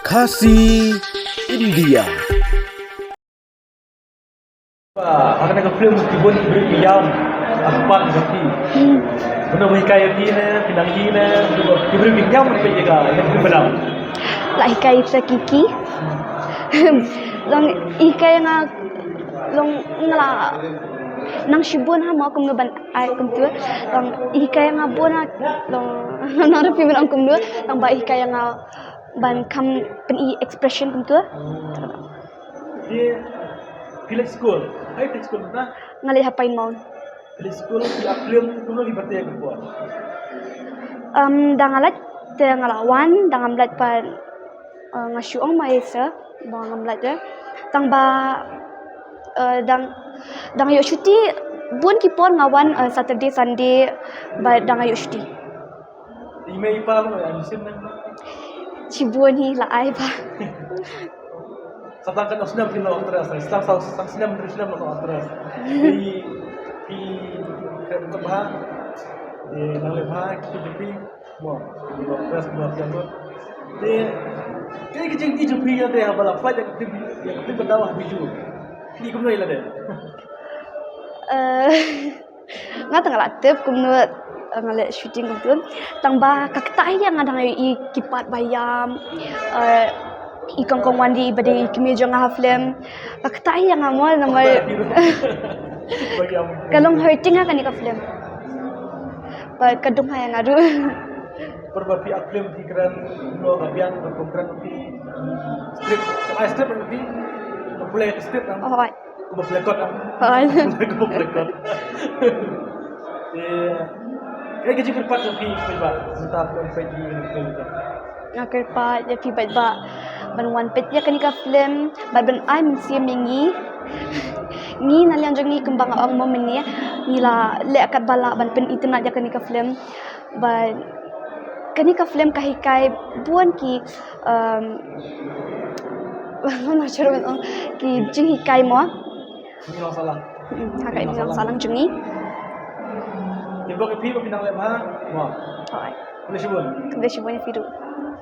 Kasih India. Akan ada film kibun berpiyam apan tapi benar berhikai lagi na pinang lagi na kibun berpiyam berapa jaga yang benar Lah hikai sa kiki. Long hikai nga long ngala nang shibun ha mo kum ban ai kum tu long hikai nga bona long nang rapi ban kum nu long ba hikai nga ban kam pen i expression kum tu dia pilih school na ngali hapai mau pilih school dia film tu lagi berarti yang buat dangalat te ngalawan dangamlat pa ngasuong maesa bangamlat de tang ba dang yo shuti bun ki por ngawan Saturday Sunday ba dang yo shuti email pa mo ang sim na cibun hi la ai ba satangkan osnam kilo antras sang sinam berisnam no antras di ke bah di nang lebah kita jepi mo di antras mo piano di kaya kecing di jepi ya deh abala fa yang di bawah biju di kumno ila deh nga tang latep kumno ngale shooting kumtun tang ba kaktai yang ngadang i kipat bayam ikang kongwan di bade kimejo nga film kaktai yang amo namai kalong hurting nga kanika film ba kadung ha yang adu berbapi film di keran no abiang berkontrak di script di boleh script kan oh ko plekot kan ko plekot kaya kecil kerpat tapi ba entah film pergi film ngakir pa ya pi ba ban wan pet ya kanika film ban ai min sia mingi ni nalian jangi kembang ang momen ni nila le akat bala ban pen itna ya kanika film ban kanika film kahikai buan ki mana cermin ki jing hikai mo ini masalah hakai minang salang jungi Ibu ke pi pinang lebah mo oi boleh sebut kende shibone fidu